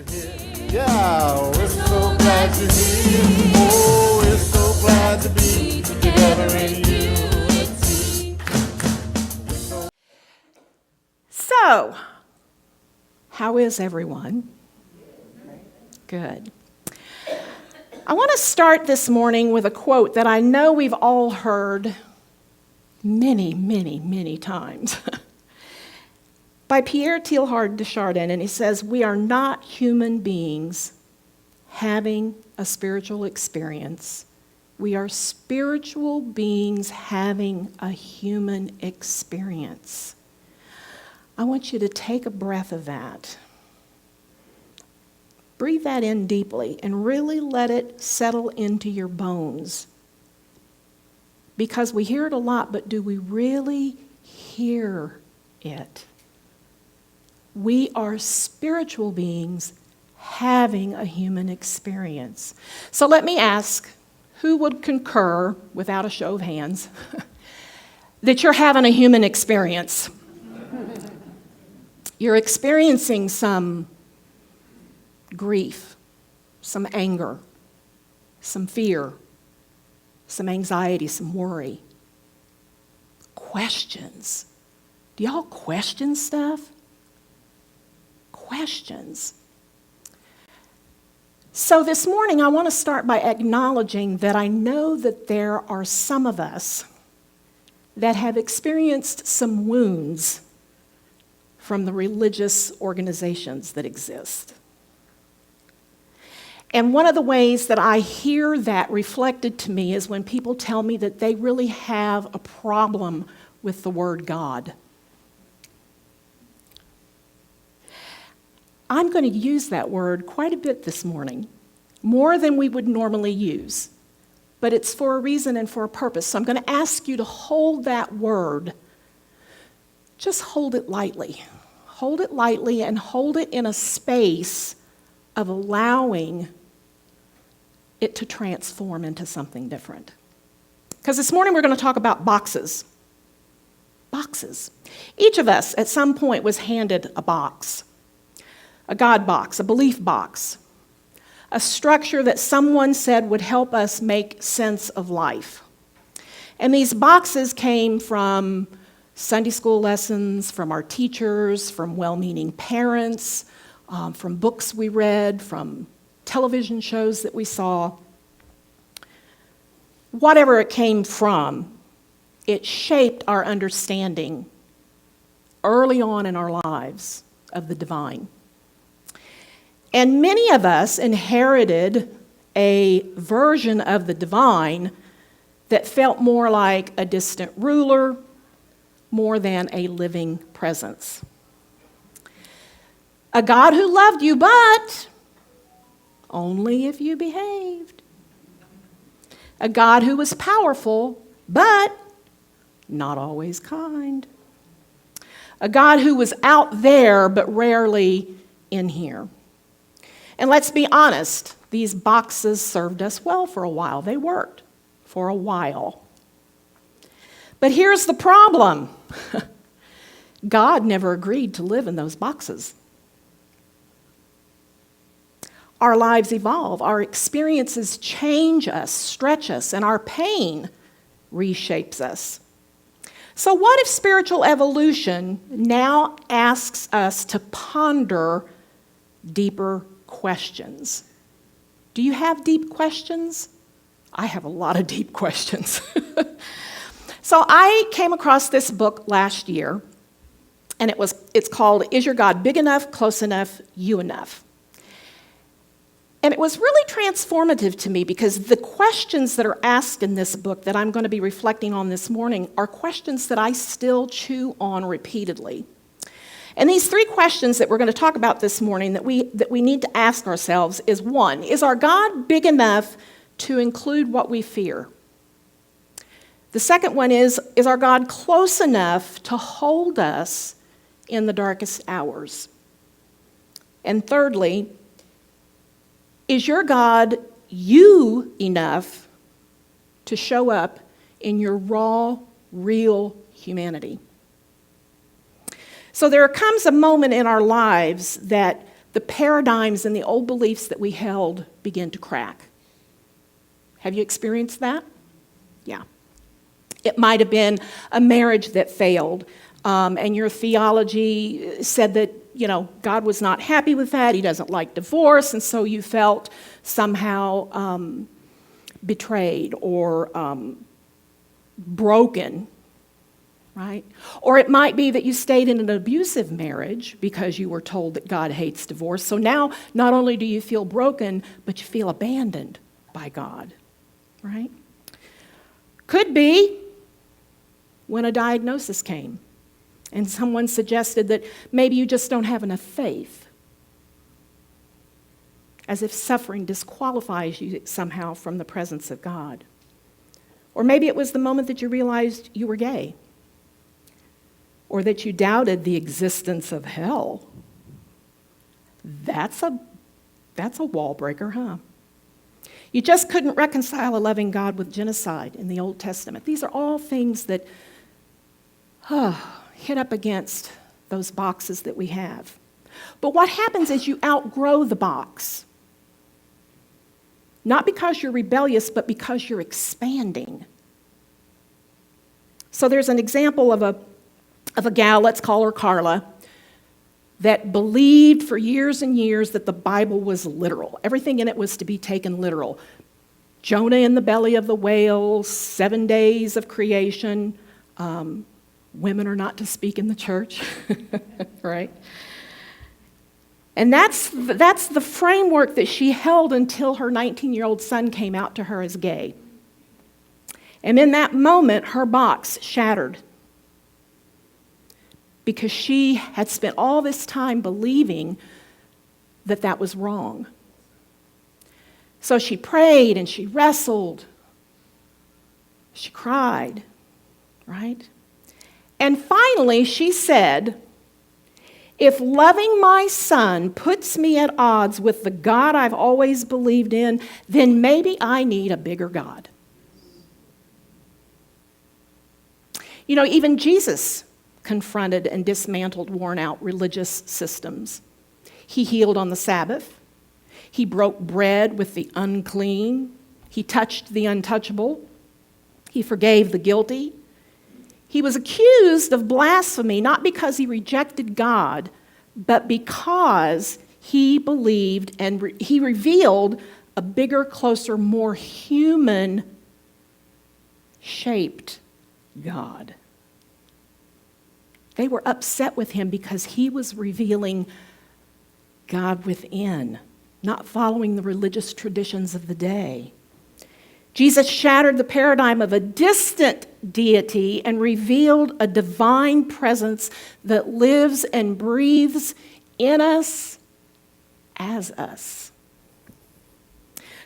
Yeah, we're so glad you're here. Oh, we're so glad to be together in unity. So, how is everyone? Good. I want to start this morning with a quote that I know we've all heard many, many, many times by Pierre Teilhard de Chardin, and he says, "We are not human beings having a spiritual experience. We are spiritual beings having a human experience." I want you to take a breath of that. Breathe that in deeply and really let it settle into your bones. Because we hear it a lot, but do we really hear it? We are spiritual beings having a human experience. So let me ask, who would concur, without a show of hands, that you're having a human experience? You're experiencing some grief, some anger, some fear, some anxiety, some worry. Questions. Do y'all question stuff? Questions. So this morning I want to start by acknowledging that I know that there are some of us that have experienced some wounds from the religious organizations that exist. And one of the ways that I hear that reflected to me is when people tell me that they really have a problem with the word God. I'm going to use that word quite a bit this morning, more than we would normally use, but it's for a reason and for a purpose. So I'm going to ask you to hold that word. Just hold it lightly. Hold it lightly and hold it in a space of allowing it to transform into something different. Because this morning we're going to talk about boxes. Boxes. Each of us at some point was handed a box. A God box, a belief box. A structure that someone said would help us make sense of life. And these boxes came from Sunday school lessons, from our teachers, from well-meaning parents, from books we read, from television shows that we saw. Whatever it came from, it shaped our understanding early on in our lives of the divine. And many of us inherited a version of the divine that felt more like a distant ruler, more than a living presence. A God who loved you, but only if you behaved. A God who was powerful, but not always kind. A God who was out there, but rarely in here. And let's be honest, these boxes served us well for a while. They worked for a while. But here's the problem. God never agreed to live in those boxes. Our lives evolve, our experiences change us, stretch us, and our pain reshapes us. So what if spiritual evolution now asks us to ponder deeper questions? Do you have deep questions? I have a lot of deep questions. So I came across this book last year, and it's called Is Your God Big Enough, Close Enough, You Enough? And it was really transformative to me because the questions that are asked in this book that I'm going to be reflecting on this morning are questions that I still chew on repeatedly. And these three questions that we're going to talk about this morning that we need to ask ourselves is, one, is our God big enough to include what we fear? The second one is our God close enough to hold us in the darkest hours? And thirdly, is your God you enough to show up in your raw, real humanity? So there comes a moment in our lives that the paradigms and the old beliefs that we held begin to crack. Have you experienced that? Yeah. It might have been a marriage that failed, and your theology said that, God was not happy with that. He doesn't like divorce, and so you felt somehow betrayed or broken, right? Or it might be that you stayed in an abusive marriage because you were told that God hates divorce. So now, not only do you feel broken, but you feel abandoned by God, right? Could be when a diagnosis came and someone suggested that maybe you just don't have enough faith, as if suffering disqualifies you somehow from the presence of God. Or maybe it was the moment that you realized you were gay, or that you doubted the existence of hell. That's a wall breaker, huh? You just couldn't reconcile a loving God with genocide in the Old Testament. These are all things that hit up against those boxes that we have. But what happens is you outgrow the box. Not because you're rebellious, but because you're expanding. So there's an example of a gal, let's call her Carla, that believed for years and years that the Bible was literal. Everything in it was to be taken literal. Jonah in the belly of the whale, 7 days of creation. Women are not to speak in the church, right? And that's the framework that she held until her 19-year-old son came out to her as gay. And in that moment, her box shattered, because she had spent all this time believing that that was wrong. So she prayed and she wrestled. She cried, right? And finally she said, if loving my son puts me at odds with the God I've always believed in, then maybe I need a bigger God. Even Jesus confronted and dismantled worn-out religious systems. He healed on the Sabbath. He broke bread with the unclean. He touched the untouchable. He forgave the guilty. He was accused of blasphemy, not because he rejected God, but because he believed and he revealed a bigger, closer, more human-shaped God. They were upset with him because he was revealing God within, not following the religious traditions of the day. Jesus shattered the paradigm of a distant deity and revealed a divine presence that lives and breathes in us as us.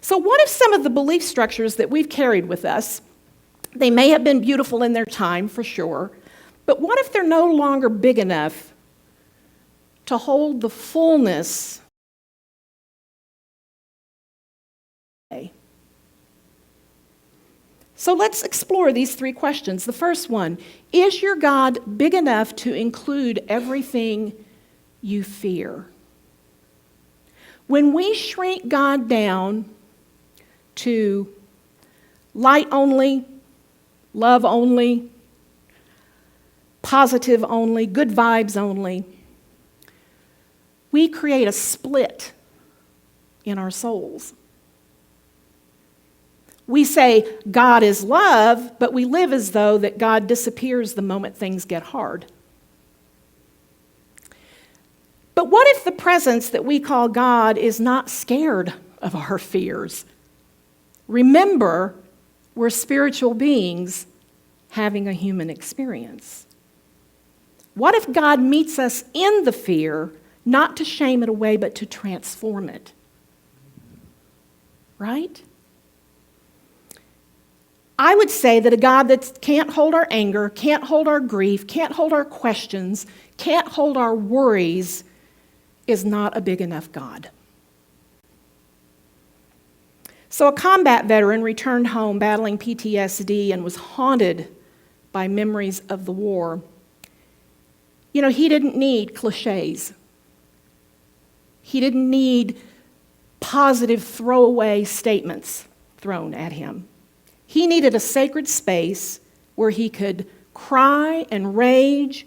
So what if some of the belief structures that we've carried with us, they may have been beautiful in their time, for sure, but what if they're no longer big enough to hold the fullness? So let's explore these three questions. The first one, is your God big enough to include everything you fear? When we shrink God down to light only, love only, positive only, good vibes only, we create a split in our souls. We say God is love, but we live as though that God disappears the moment things get hard. But what if the presence that we call God is not scared of our fears? Remember, we're spiritual beings having a human experience. What if God meets us in the fear, not to shame it away, but to transform it? Right? I would say that a God that can't hold our anger, can't hold our grief, can't hold our questions, can't hold our worries, is not a big enough God. So a combat veteran returned home battling PTSD and was haunted by memories of the war. He didn't need cliches. He didn't need positive throwaway statements thrown at him. He needed a sacred space where he could cry and rage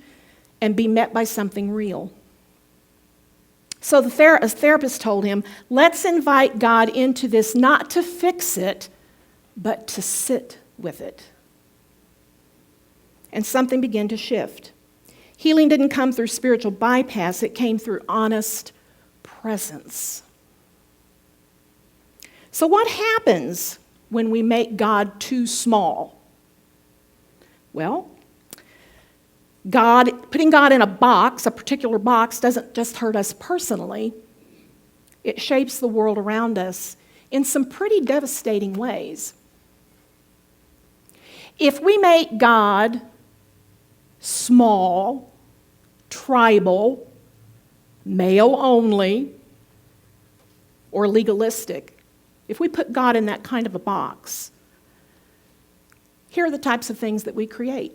and be met by something real. So a therapist told him, let's invite God into this not to fix it, but to sit with it. And something began to shift. Healing didn't come through spiritual bypass, it came through honest presence. So what happens when we make God too small? Well, putting God in a box, a particular box, doesn't just hurt us personally. It shapes the world around us in some pretty devastating ways. If we make God small, tribal, male only, or legalistic, if we put God in that kind of a box, here are the types of things that we create.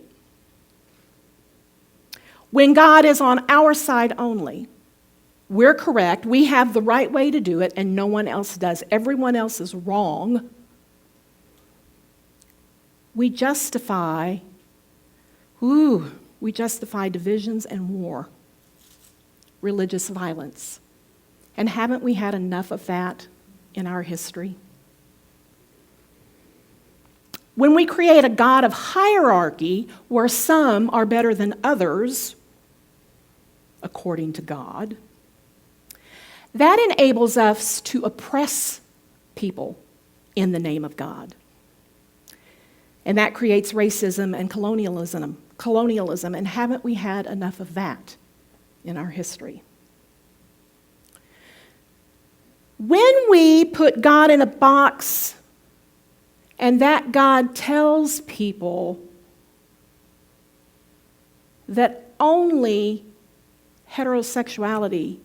When God is on our side only, we're correct, we have the right way to do it, and no one else does. Everyone else is wrong. We justify divisions and war, religious violence. And haven't we had enough of that in our history? When we create a God of hierarchy where some are better than others, according to God, that enables us to oppress people in the name of God. And that creates racism and colonialism, and haven't we had enough of that in our history? When we put God in a box and that God tells people that only heterosexuality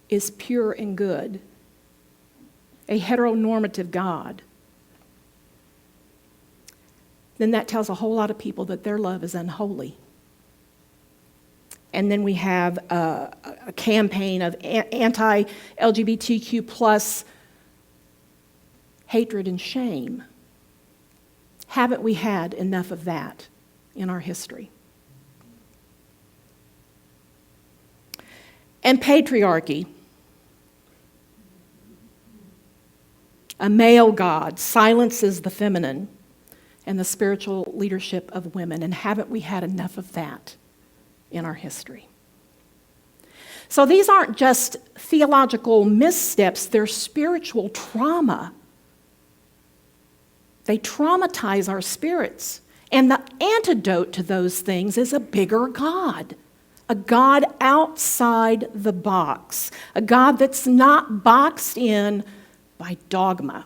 is pure and good, a heteronormative God, then that tells a whole lot of people that their love is unholy. And then we have a campaign of anti-LGBTQ plus hatred and shame. Haven't we had enough of that in our history? And patriarchy. A male God silences the feminine and the spiritual leadership of women. And haven't we had enough of that in our history? So these aren't just theological missteps, they're spiritual trauma. They traumatize our spirits. And the antidote to those things is a bigger God. A God outside the box. A God that's not boxed in by dogma.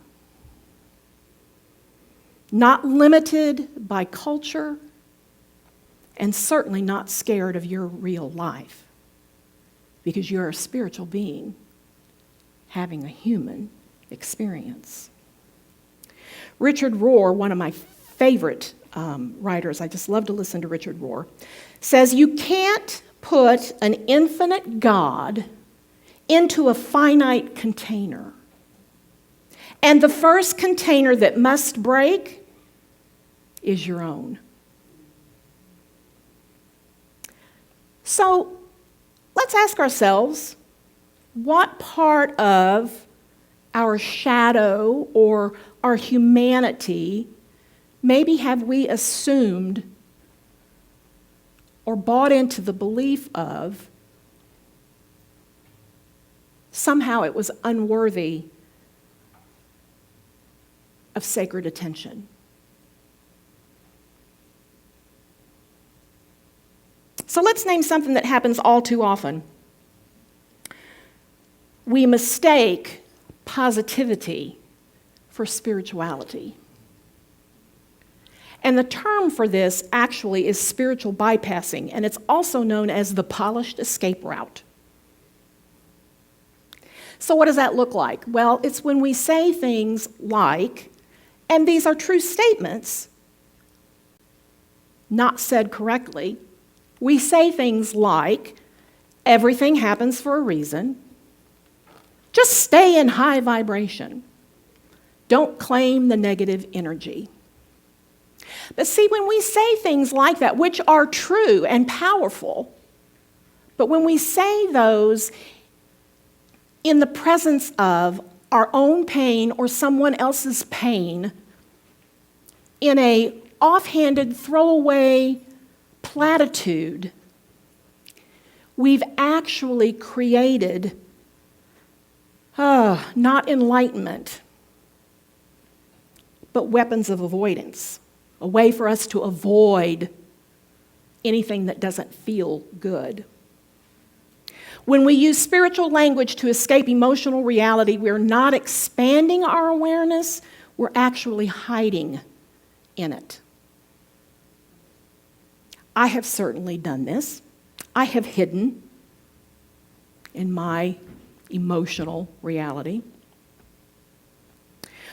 Not limited by culture, and certainly not scared of your real life, because you're a spiritual being having a human experience. Richard Rohr, one of my favorite writers, I just love to listen to Richard Rohr, says you can't put an infinite God into a finite container. And the first container that must break is your own. So let's ask ourselves, what part of our shadow or our humanity maybe have we assumed or bought into the belief of somehow it was unworthy of sacred attention? So let's name something that happens all too often. We mistake positivity for spirituality. And the term for this actually is spiritual bypassing, and it's also known as the polished escape route. So what does that look like? Well, it's when we say things like, and these are true statements, not said correctly, we say things like, everything happens for a reason, Just stay in high vibration. Don't claim the negative energy. But see, when we say things like that, which are true and powerful, but when we say those in the presence of our own pain or someone else's pain, in a offhanded, throwaway platitude, we've actually created not enlightenment, but weapons of avoidance, a way for us to avoid anything that doesn't feel good. When we use spiritual language to escape emotional reality, we're not expanding our awareness, we're actually hiding in it. I have certainly done this. I have hidden in my emotional reality.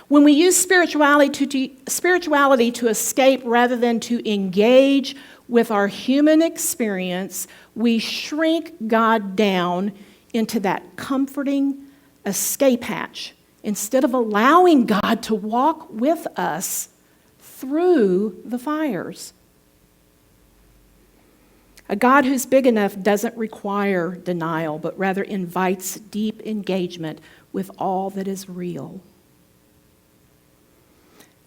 When we use spirituality to escape rather than to engage with our human experience, we shrink God down into that comforting escape hatch instead of allowing God to walk with us through the fires. A God who's big enough doesn't require denial, but rather invites deep engagement with all that is real.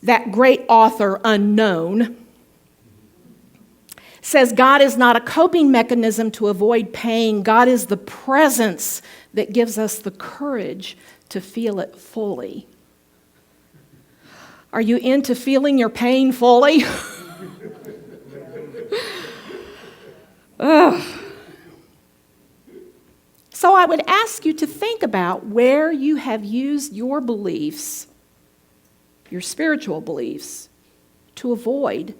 That great author, Unknown, says God is not a coping mechanism to avoid pain. God is the presence that gives us the courage to feel it fully. Are you into feeling your pain fully? So I would ask you to think about where you have used your beliefs, your spiritual beliefs, to avoid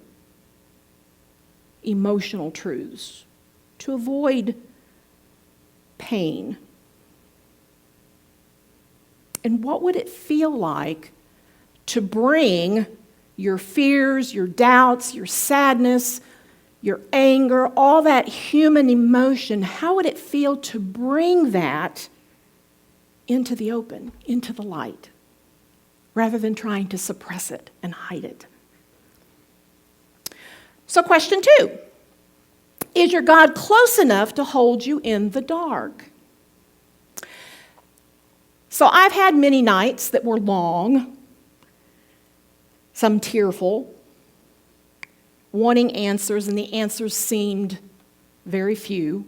emotional truths, to avoid pain. And what would it feel like to bring your fears, your doubts, your sadness, your anger, all that human emotion, how would it feel to bring that into the open, into the light, rather than trying to suppress it and hide it? So question 2, is your God close enough to hold you in the dark? So I've had many nights that were long, some tearful, wanting answers, and the answers seemed very few.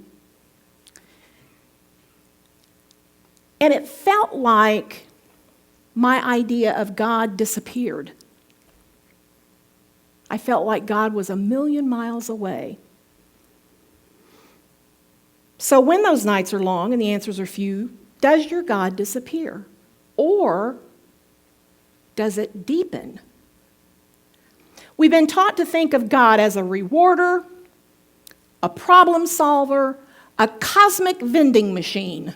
And it felt like my idea of God disappeared. I felt like God was a million miles away. So when those nights are long and the answers are few, does your God disappear? Or does it deepen? We've been taught to think of God as a rewarder, a problem solver, a cosmic vending machine.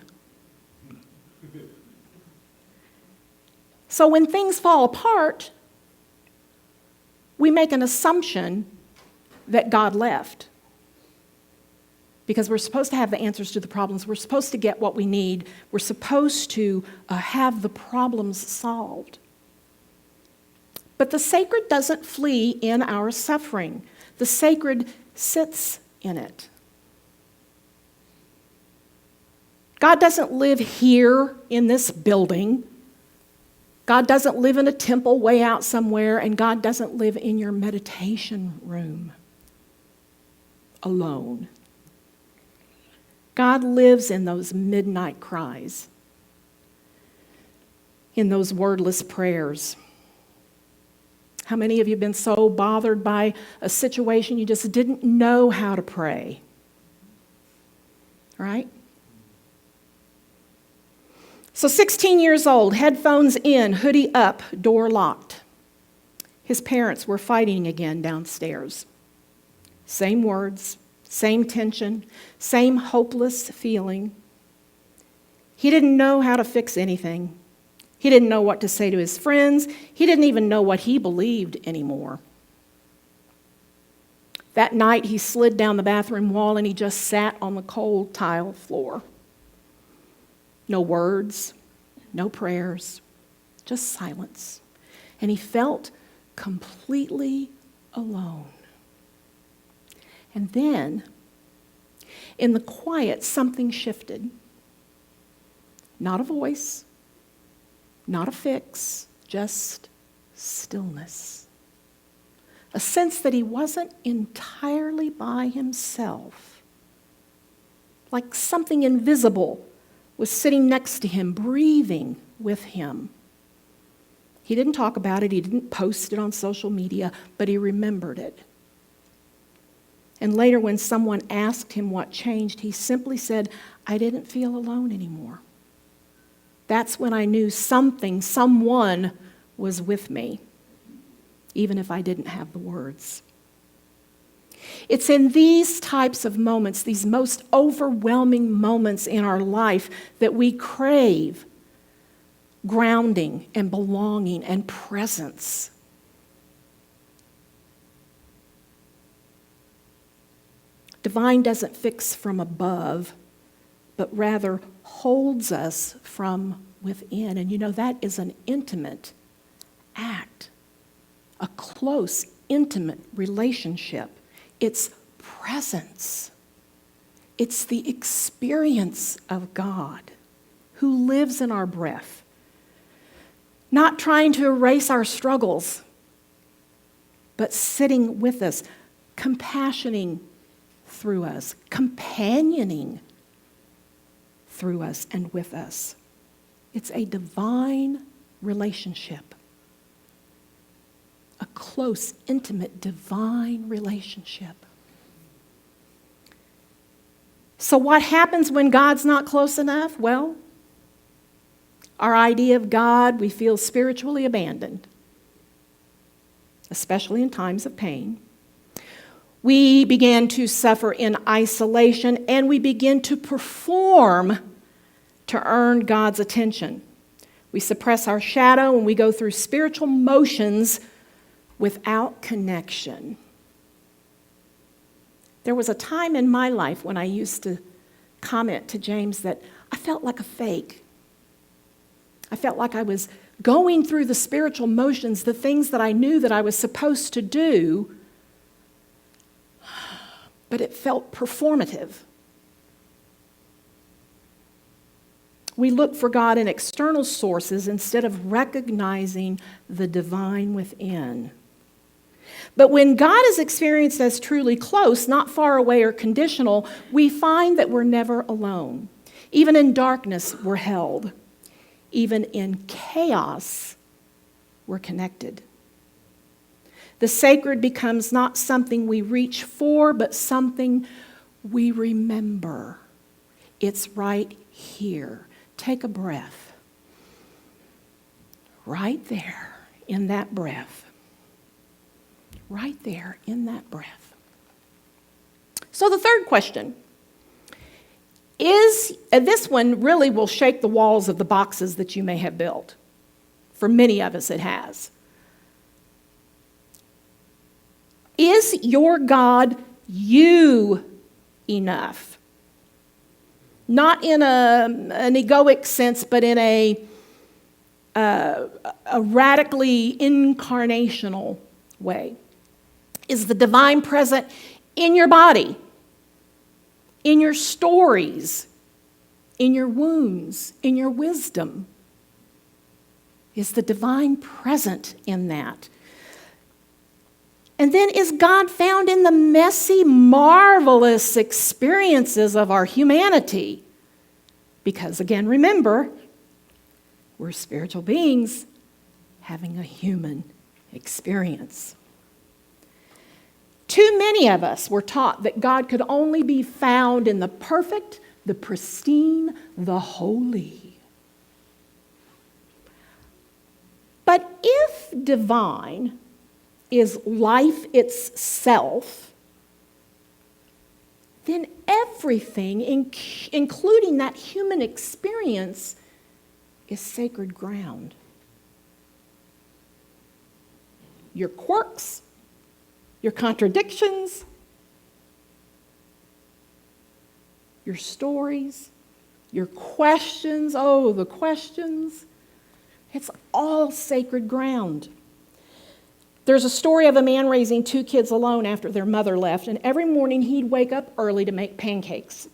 So when things fall apart, we make an assumption that God left. Because we're supposed to have the answers to the problems. We're supposed to get what we need. We're supposed to have the problems solved. But the sacred doesn't flee in our suffering. The sacred sits in it. God doesn't live here in this building. God doesn't live in a temple way out somewhere, and God doesn't live in your meditation room alone. God lives in those midnight cries, in those wordless prayers. How many of you have been so bothered by a situation you just didn't know how to pray? Right? So 16 years old, headphones in, hoodie up, door locked. His parents were fighting again downstairs. Same words, same tension, same hopeless feeling. He didn't know how to fix anything. He didn't know what to say to his friends. He didn't even know what he believed anymore. That night, he slid down the bathroom wall and he just sat on the cold tile floor. No words, no prayers, just silence. And he felt completely alone. And then, in the quiet, something shifted. Not a voice, not a fix, just stillness. A sense that he wasn't entirely by himself. Like something invisible was sitting next to him, breathing with him. He didn't talk about it, he didn't post it on social media, but he remembered it. And later when someone asked him what changed, he simply said, "I didn't feel alone anymore. That's when I knew someone was with me, even if I didn't have the words." It's in these types of moments, these most overwhelming moments in our life, that we crave grounding and belonging and presence. Divine doesn't fix from above, but rather holds us from within. And you know, that is an intimate act, a close, intimate relationship. It's presence. It's the experience of God who lives in our breath, not trying to erase our struggles, but sitting with us, compassioning through us, companioning through us and with us. It's a divine relationship. A close, intimate, divine relationship. So what happens when God's not close enough? Well, our idea of God, we feel spiritually abandoned, especially in times of pain. We begin to suffer in isolation, and we begin to perform to earn God's attention. We suppress our shadow, and we go through spiritual motions without connection. There was a time in my life when I used to comment to James that I felt like a fake. I felt like I was going through the spiritual motions, the things that I knew that I was supposed to do, but it felt performative. We look for God in external sources instead of recognizing the divine within. But when God is experienced as truly close, not far away or conditional, we find that we're never alone. Even in darkness, we're held. Even in chaos, we're connected. The sacred becomes not something we reach for, but something we remember. It's right here. Take a breath. Right there in that breath. Right there in that breath. So the third question is, this one really will shake the walls of the boxes that you may have built. For many of us it has. Is your God you enough? Not in an egoic sense, but in a radically incarnational way. Is the divine present in your body, in your stories, in your wounds, in your wisdom? Is the divine present in that? And then is God found in the messy, marvelous experiences of our humanity? Because again, remember, we're spiritual beings having a human experience. Too many of us were taught that God could only be found in the perfect, the pristine, the holy. But if divine is life itself, then everything, including that human experience, is sacred ground. Your quirks, your contradictions, your stories, your questions, oh, the questions, it's all sacred ground. There's a story of a man raising 2 kids alone after their mother left, and every morning he'd wake up early to make pancakes.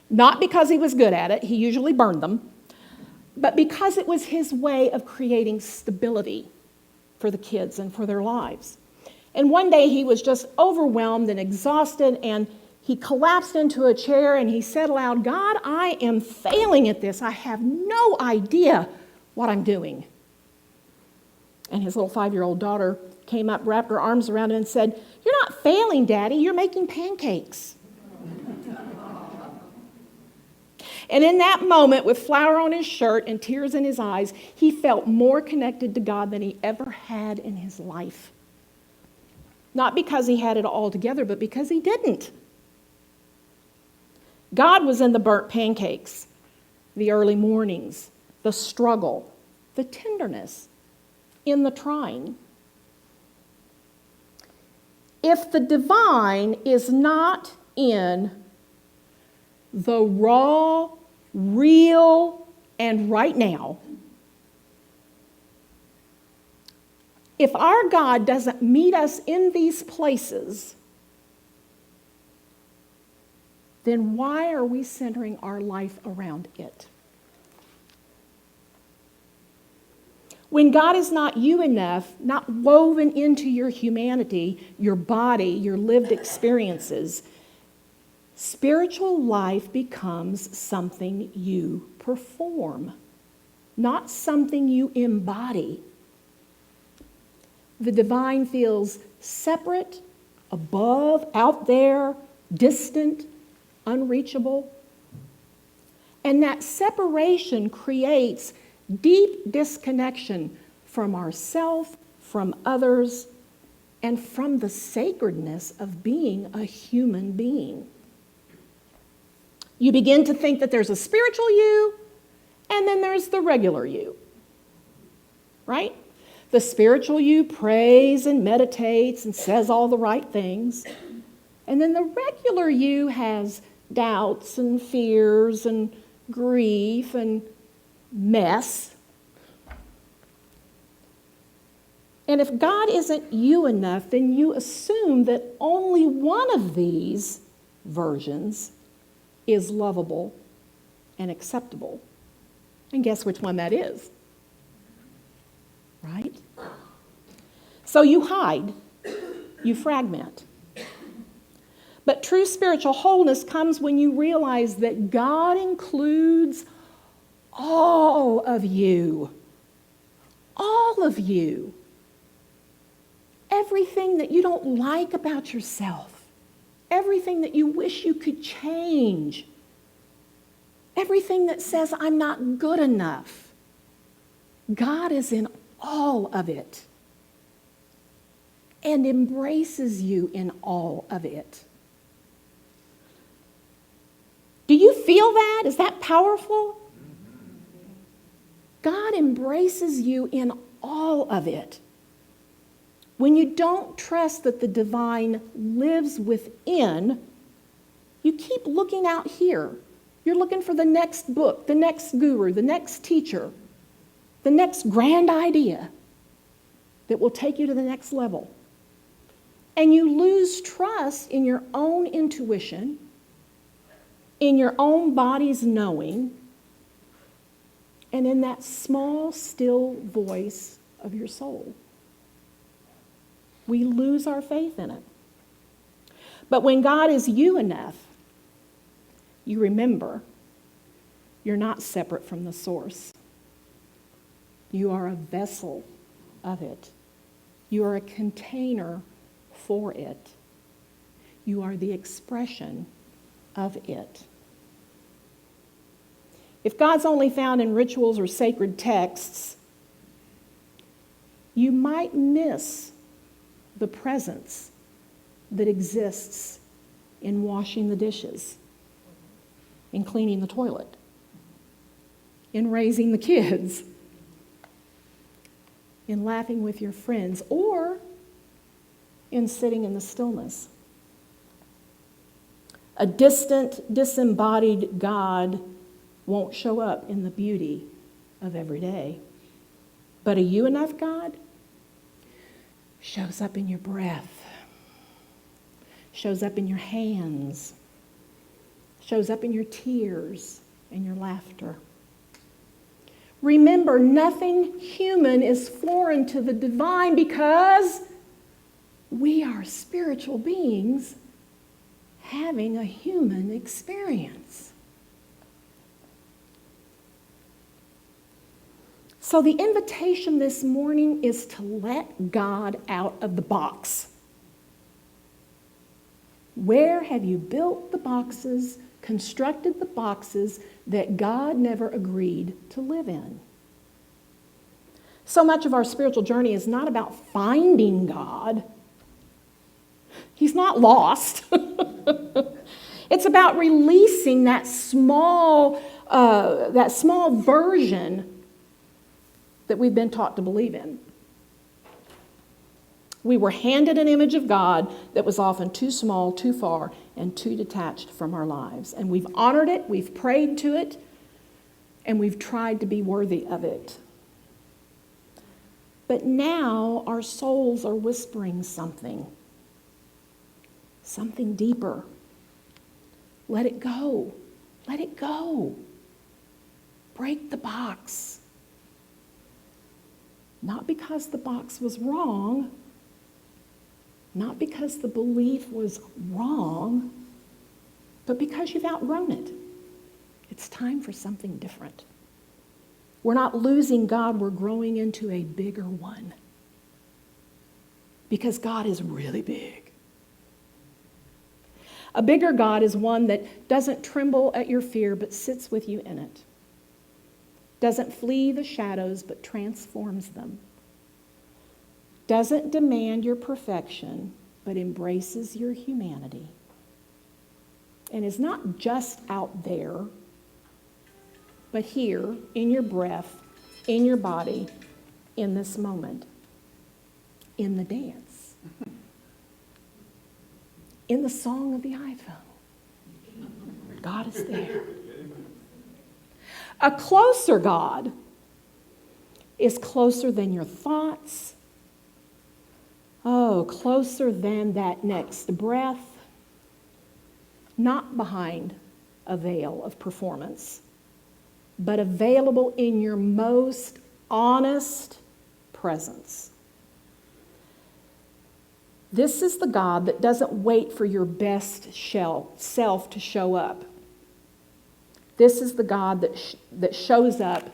Not because he was good at it, he usually burned them, but because it was his way of creating stability for the kids and for their lives. And one day he was just overwhelmed and exhausted, and he collapsed into a chair and he said aloud, "God, I am failing at this. I have no idea what I'm doing." And his little 5-year-old daughter came up, wrapped her arms around him and said, "You're not failing, Daddy. You're making pancakes." And in that moment, with flour on his shirt and tears in his eyes, he felt more connected to God than he ever had in his life. Not because he had it all together, but because he didn't. God was in the burnt pancakes, the early mornings, the struggle, the tenderness, in the trying. If the divine is not in the raw, real, and right now, if our God doesn't meet us in these places, then why are we centering our life around it? When God is not you enough, not woven into your humanity, your body, your lived experiences, spiritual life becomes something you perform, not something you embody. The divine feels separate, above, out there, distant, unreachable. And that separation creates deep disconnection from ourself, from others, and from the sacredness of being a human being. You begin to think that there's a spiritual you, and then there's the regular you, right? The spiritual you prays and meditates and says all the right things. And then the regular you has doubts and fears and grief and mess. And if God isn't you enough, then you assume that only one of these versions is lovable and acceptable. And guess which one that is? Right? So you hide, you fragment. But true spiritual wholeness comes when you realize that God includes all of you. All of you. Everything that you don't like about yourself. Everything that you wish you could change. Everything that says, I'm not good enough. God is in all of it. And embraces you in all of it. Do you feel that? Is that powerful? God embraces you in all of it. When you don't trust that the divine lives within, you keep looking out here. You're looking for the next book, the next guru, the next teacher, the next grand idea that will take you to the next level. And you lose trust in your own intuition, in your own body's knowing, and in that small, still voice of your soul. We lose our faith in it. But when God is you enough, you remember you're not separate from the source. You are a vessel of it. You are a container for it. You are the expression of it. If God's only found in rituals or sacred texts, you might miss the presence that exists in washing the dishes, in cleaning the toilet, in raising the kids, in laughing with your friends, or in sitting in the stillness. A distant, disembodied God won't show up in the beauty of every day. But a you enough God shows up in your breath, shows up in your hands, shows up in your tears and your laughter. Remember, nothing human is foreign to the divine because we are spiritual beings having a human experience. So the invitation this morning is to let God out of the box. Where have you built the boxes, constructed the boxes that God never agreed to live in? So much of our spiritual journey is not about finding God. He's not lost. It's about releasing that small version that we've been taught to believe in. We were handed an image of God that was often too small, too far, and too detached from our lives. And we've honored it, we've prayed to it, and we've tried to be worthy of it. But now our souls are whispering something deeper. Let it go. Let it go. Break the box. Not because the box was wrong, not because the belief was wrong, but because you've outgrown it. It's time for something different. We're not losing God, we're growing into a bigger one. Because God is really big. A bigger God is one that doesn't tremble at your fear, but sits with you in it. Doesn't flee the shadows, but transforms them. Doesn't demand your perfection, but embraces your humanity. And is not just out there, but here, in your breath, in your body, in this moment, in the dance, in the song of the iPhone. God is there. A closer God is closer than your thoughts. Oh, closer than that next breath. Not behind a veil of performance, but available in your most honest presence. This is the God that doesn't wait for your best self to show up. This is the God that shows up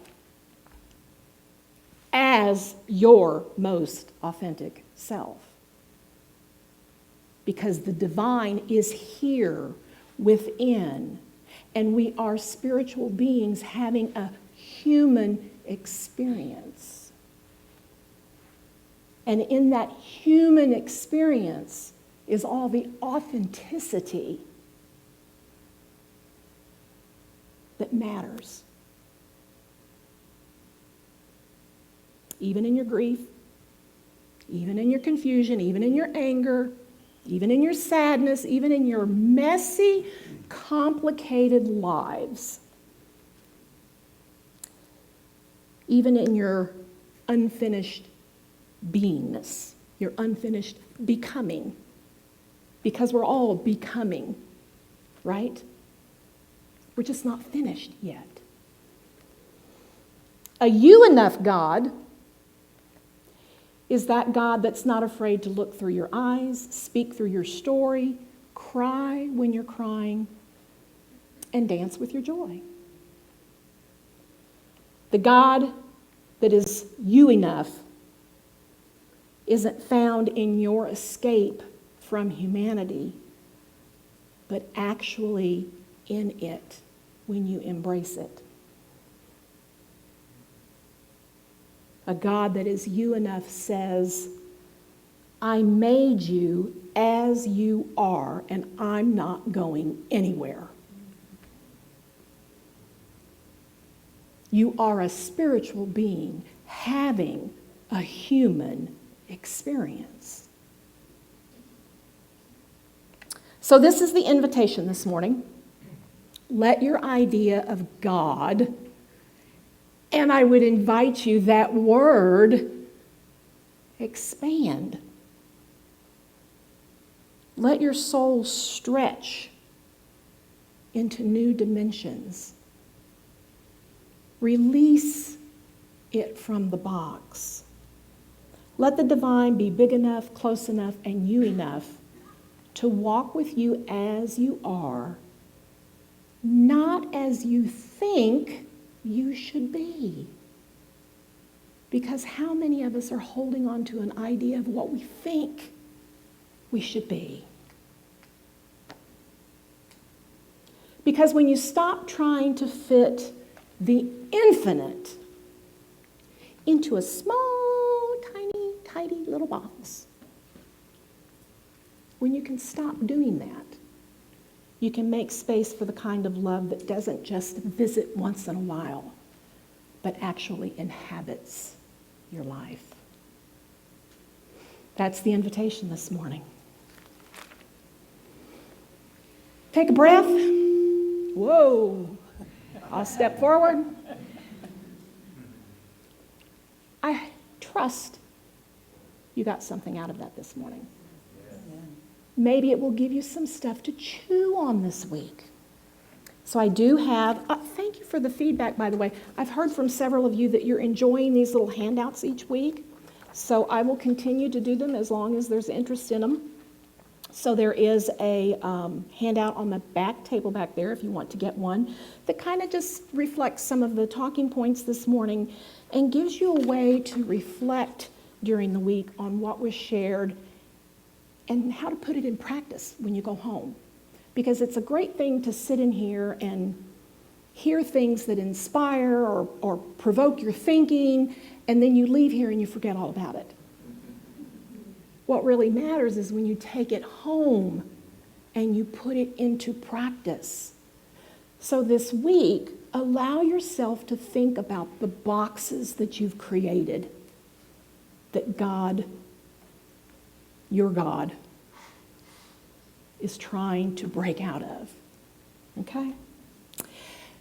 as your most authentic self. Because the divine is here within, and we are spiritual beings having a human experience. And in that human experience is all the authenticity that matters. Even in your grief, even in your confusion, even in your anger, even in your sadness, even in your messy, complicated lives, even in your unfinished beingness, your unfinished becoming, because we're all becoming, right? We're just not finished yet. A you enough God is that God that's not afraid to look through your eyes, speak through your story, cry when you're crying, and dance with your joy. The God that is you enough isn't found in your escape from humanity, but actually in it when you embrace it. A God that is you enough says, I made you as you are, and I'm not going anywhere. You are a spiritual being having a human experience. So this is the invitation this morning. Let your idea of God, and I would invite you, that word, expand. Let your soul stretch into new dimensions. Release it from the box. Let the divine be big enough, close enough, and you enough to walk with you as you are, not as you think you should be. Because how many of us are holding on to an idea of what we think we should be? Because when you stop trying to fit the infinite into a small, tiny, tidy little box, when you can stop doing that, you can make space for the kind of love that doesn't just visit once in a while, but actually inhabits your life. That's the invitation this morning. Take a breath. Whoa. I'll step forward. I trust you got something out of that this morning. Maybe it will give you some stuff to chew on this week. So I do have, thank you for the feedback, by the way. I've heard from several of you that you're enjoying these little handouts each week. So I will continue to do them as long as there's interest in them. So there is a handout on the back table back there if you want to get one that kind of just reflects some of the talking points this morning and gives you a way to reflect during the week on what was shared and how to put it in practice when you go home. Because it's a great thing to sit in here and hear things that inspire or provoke your thinking, and then you leave here and you forget all about it. What really matters is when you take it home and you put it into practice. So this week, allow yourself to think about the boxes that you've created that God, your God, is trying to break out of. Okay?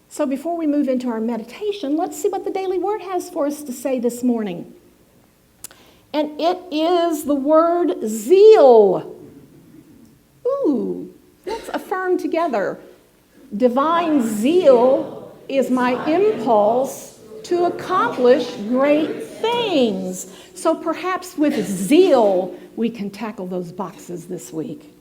So before we move into our meditation, let's see what the Daily Word has for us to say this morning. And it is the word zeal. Ooh, let's affirm together. Divine zeal is my impulse to accomplish great things. So perhaps with zeal, we can tackle those boxes this week.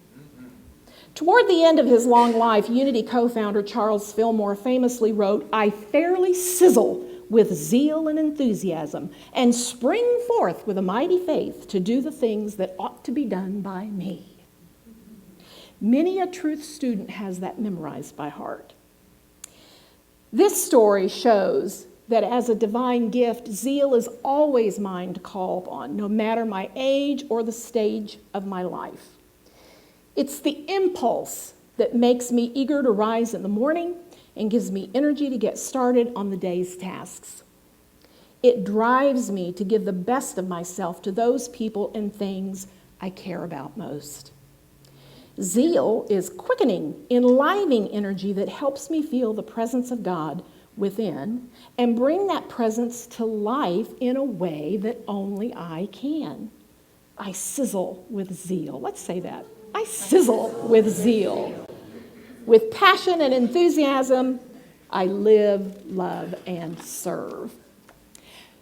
Toward the end of his long life, Unity co-founder Charles Fillmore famously wrote, "I fairly sizzle with zeal and enthusiasm and spring forth with a mighty faith to do the things that ought to be done by me." Many a truth student has that memorized by heart. This story shows that as a divine gift, zeal is always mine to call upon, no matter my age or the stage of my life. It's the impulse that makes me eager to rise in the morning and gives me energy to get started on the day's tasks. It drives me to give the best of myself to those people and things I care about most. Zeal is quickening, enlivening energy that helps me feel the presence of God within and bring that presence to life in a way that only I can. I sizzle with zeal. Let's say that. I sizzle with zeal. With passion and enthusiasm, I live, love, and serve.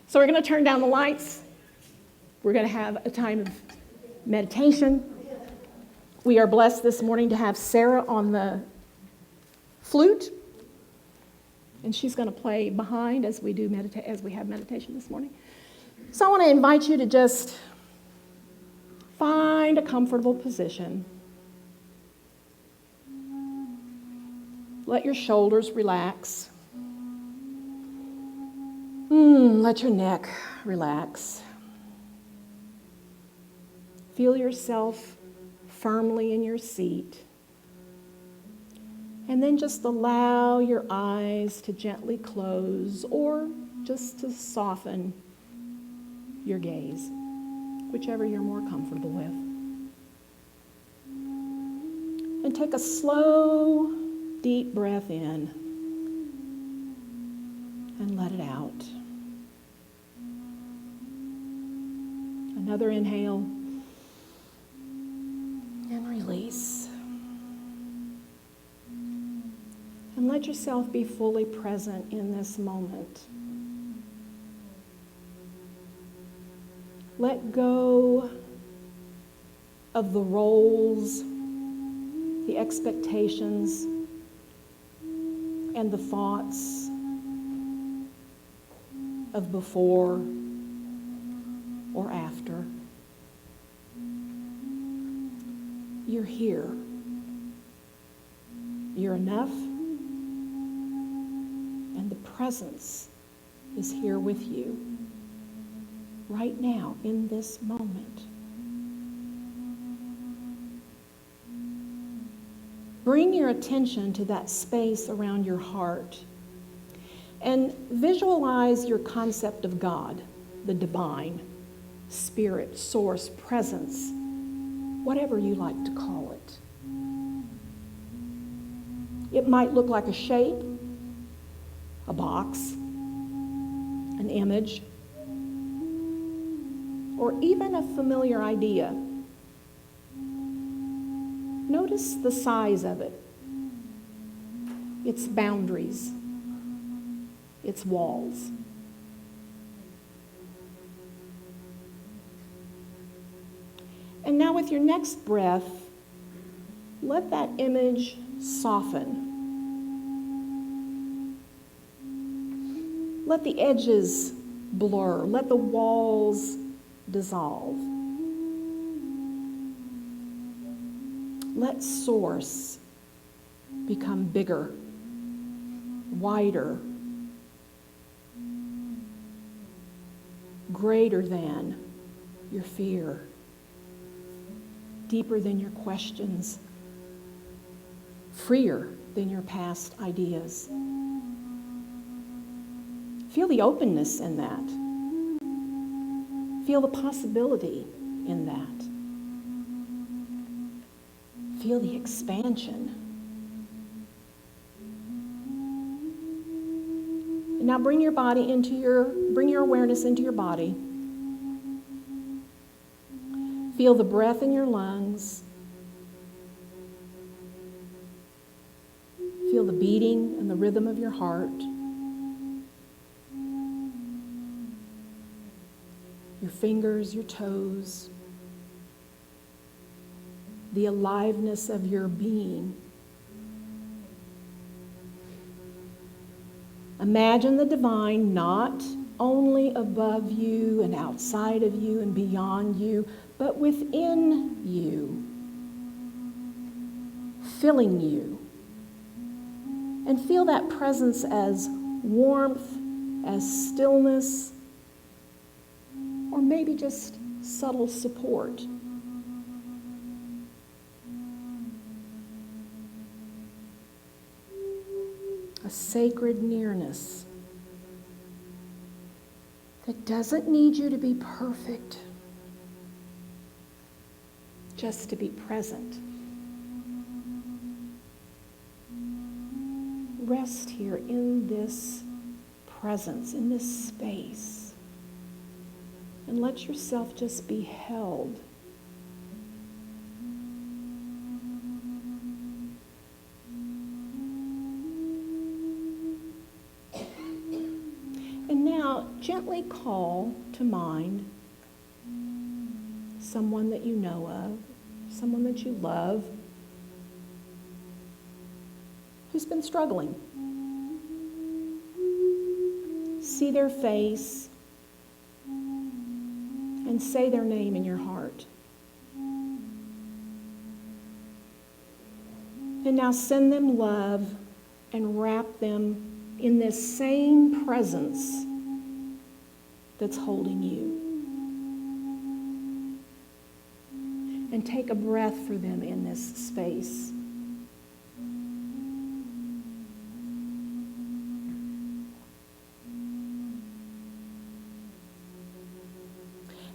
So we're going to turn down the lights. We're going to have a time of meditation. We are blessed this morning to have Sarah on the flute, and she's going to play behind as we have meditation this morning. So I want to invite you to just find a comfortable position. Let your shoulders relax. Let your neck relax. Feel yourself firmly in your seat. And then just allow your eyes to gently close or just to soften your gaze, whichever you're more comfortable with. And take a slow, deep breath in and let it out. Another inhale and release. And let yourself be fully present in this moment. Let go of the roles, the expectations, and the thoughts of before or after. You're here. You're enough, and the presence is here with you right now in this moment. Bring your attention to that space around your heart and visualize your concept of God, the divine, spirit, source, presence, whatever you like to call it. It might look like a shape, a box, an image, or even a familiar idea. Notice the size of it, its boundaries, its walls. And now with your next breath, let that image soften. Let the edges blur. Let the walls dissolve. Let source become bigger, wider, greater than your fear, deeper than your questions, freer than your past ideas. Feel the openness in that. Feel the possibility in that. Feel the expansion. And now bring your awareness into your body. Feel the breath in your lungs. Feel the beating and the rhythm of your heart. Your fingers, your toes. The aliveness of your being. Imagine the divine not only above you and outside of you and beyond you, but within you, filling you. And feel that presence as warmth, as stillness, or maybe just subtle support. A sacred nearness that doesn't need you to be perfect, just to be present. Rest here in this presence, in this space, and let yourself just be held. And now gently call to mind someone that you know of, someone that you love, who's been struggling. See their face and say their name in your heart. And now send them love and wrap them in this same presence that's holding you. And take a breath for them in this space.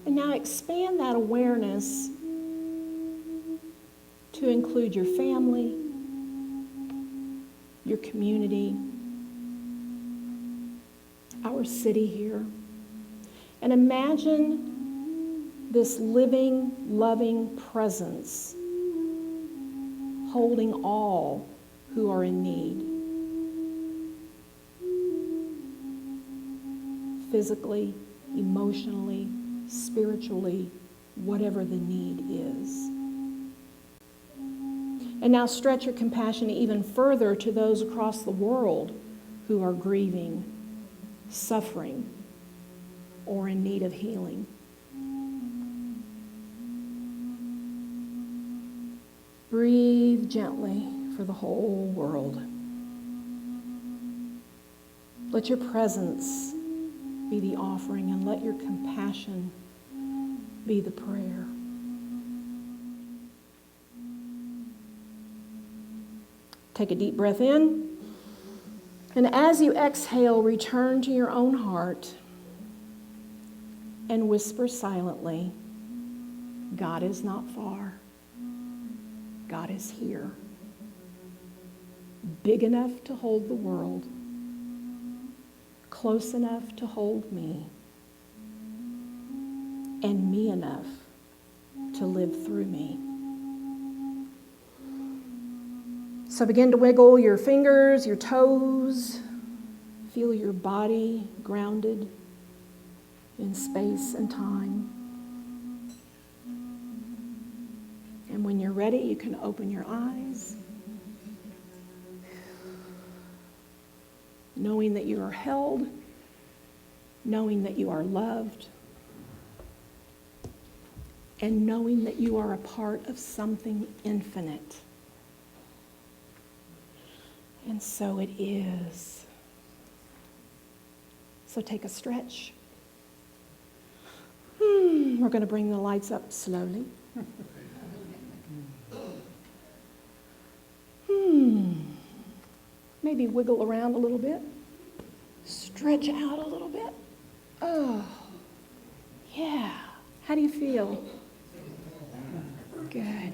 And now expand that awareness to include your family, your community, our city here. And imagine this living, loving presence holding all who are in need. Physically, emotionally, spiritually, whatever the need is. And now stretch your compassion even further to those across the world who are grieving, suffering, or in need of healing. Breathe gently for the whole world. Let your presence be the offering, and let your compassion be the prayer. Take a deep breath in, and as you exhale, return to your own heart and whisper silently, God is not far. God is here, big enough to hold the world, close enough to hold me, and me enough to live through me. So begin to wiggle your fingers, your toes, feel your body grounded in space and time. And when you're ready, you can open your eyes, knowing that you are held, knowing that you are loved, and knowing that you are a part of something infinite. And so it is. So take a stretch. We're going to bring the lights up slowly. Maybe wiggle around a little bit. Stretch out a little bit. Oh, yeah. How do you feel? Good.